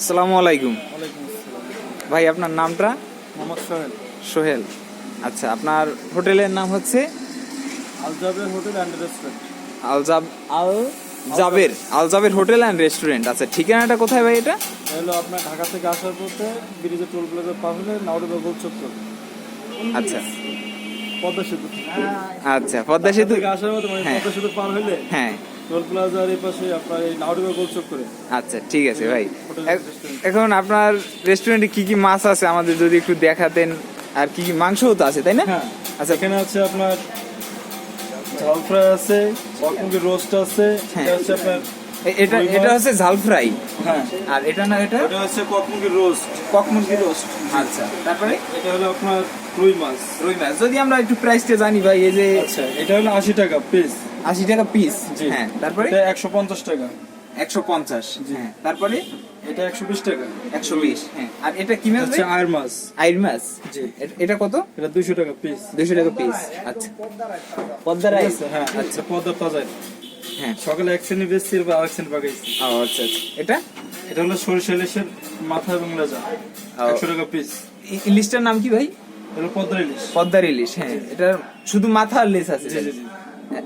আসসালামু আলাইকুম। ওয়ালাইকুম আসসালাম। ভাই আপনার নামটা? মোহাম্মদ সোহেল। সোহেল। আচ্ছা, আপনার হোটেলের নাম হচ্ছে Al Jaber hotel and restaurant. Al Jaber hotel and restaurant. আচ্ছা, ঠিকানাটা কোথায় ভাই এটা? হলো আপনার ঢাকা থেকে আসার পথে ব্রিজের টোল প্লাজা পার হলে নাউডুবা গোল চত্বর। আচ্ছা পদ্মা সেতু। আচ্ছা, পদ্মা সেতু থেকে আসার পথে মানে হ্যাঁ পদ্মা সেতু পার হলে হ্যাঁ। টোল প্লাজার এই পাশে আপনার এই নাউডুবা গোল চত্বরে। আচ্ছা, ঠিক আছে ভাই। Hotel restaurant. এখন আপনার রেস্টুরেন্টে কি কি মাছ আছে আমাদের যদি একটু দেখাতেন, আর কি কি মাংসও তো আছে তাই না? হ্যাঁ, আচ্ছা, এখানে আছে আপনার ঝাল ফ্রাই আছে, মুরগির রোস্ট আছে, হ্যাঁ। এটা হচ্ছে আপনার এটা হচ্ছে ঝাল ফ্রাই। হ্যাঁ, আর এটা না, এটা হচ্ছে কক মুরগির রোস্ট। কক মুরগি রোস্ট। আচ্ছা, তারপরে এটা হলো আপনার রুই মাছ। রুই মাছ। যদি আমরা একটু প্রাইসটা জানি ভাই, এই যে আচ্ছা, এটা হলো 80 টাকা পিস। 80 টাকা পিস। জি। হ্যাঁ, তারপরে এটা 150 টাকা। 150। জি। হ্যাঁ, তারপরে এটা 120 টাকা। 120। হ্যাঁ, আর এটা কি মাছ? আচ্ছা, আয়ের মাছ। আইর মাছ। জি। এটা কত? এটা 200 টাকা পিস। 200 টাকা পিস। আচ্ছা, পদ্মার আইর। হ্যাঁ, আচ্ছা, পদ্মা তাজা। হ্যাঁ। সকালে এক শ্রেণী বেচছি বা আরেক শ্রেণী পাকাইছি। ও আচ্ছা আচ্ছা। এটা এটা হলো সরিষা ইলিশের মাথা এবং লেজা। 100 টাকা পিস। ইলিশটার নাম কি ভাই? এটা পদ্মার ইলিশ। পদ্মার ইলিশ। হ্যাঁ, এটা শুধু মাথা আর লেজ আছে। জি জি জি।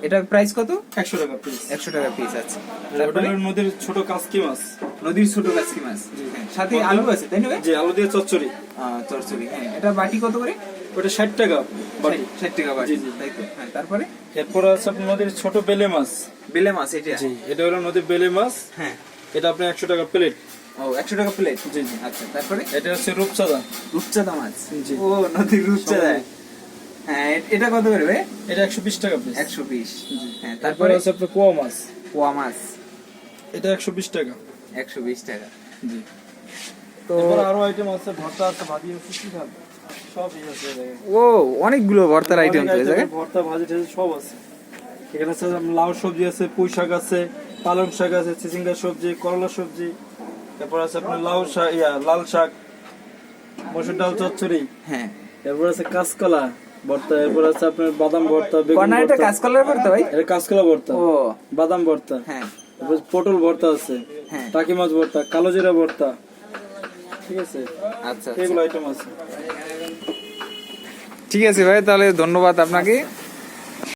এটার প্রাইস কত? 100 টাকা পিস। 100 টাকা পিস। আচ্ছা, ওটা তারপরে হলো নদীর ছোট কাসকি মাছ। নদীর ছোট কাচকি মাছ। হ্যাঁ, সাথে আলু আছে তাই না ভাই? জি, আলু দিয়ে চচ্চড়ি। চরচড়ি। হ্যাঁ, এটা বাটি কত করে? ওটা 60 টাকা বাটি। 60 টাকা বাটি। জি, জি। তাই তো। হ্যাঁ, তারপরে এরপর আছে আপনার নদীর ছোট বেলে মাছ। বেলে মাছ। এটা জি, এটা হলো নদীর বেলে মাছ। হ্যাঁ। এটা আপনার 100 টাকা প্লেট। ও, 100 টাকা প্লেট। জি জি। আচ্ছা, তারপরে এটা হচ্ছে রূপচাঁদা। রূপচাঁদা মাছ। জি। ও, নদীর রূপচাঁদা। হ্যাঁ, এটা কত করে ভাই? এটা 120 টাকা পিস। 120। হ্যাঁ, তারপরে তারপরে আছে আপনার কোয়া মাছ। পোয়া মাছ। এটা 120 টাকা। 120 টাকা। জি। তো এরপর আরো আইটেম আছে, ভর্তা আছে, ভাজি আছে, কি খাবে সবই আছে এই জায়গায়। ও, অনেকগুলো ভর্তার আইটেম তো এই জায়গায়। ভর্তা, ভাজি টাজি সব আছে। এখানে আছে লাউ সবজি আছে, পুঁই শাক আছে, পালং শাক আছে, চিচিঙ্গা সবজি, করলা সবজি। তারপর আছে আপনার লাউ শাক, লাল শাক, মসুর ডাল চচ্চড়ি। হ্যাঁ। এরপর আছে কাঁচকলা ভর্তা। এরপর আছে আপনার বাদাম ভর্তা, বেগুন কোন এটা ভর্তা। কাঁচকলার ভর্তা ভাই? এটা কাঁচকলা ভর্তা, ও বাদাম ভর্তা। হ্যাঁ তারপর পটল ভর্তা আছে, হ্যাঁ। টাকি মাছ ভর্তা, কালো জিরা ভর্তা। ঠিক আছে, আচ্ছা এগুলো আইটেম আছে। ঠিক আছে ভাই, তাহলে ধন্যবাদ আপনাকে।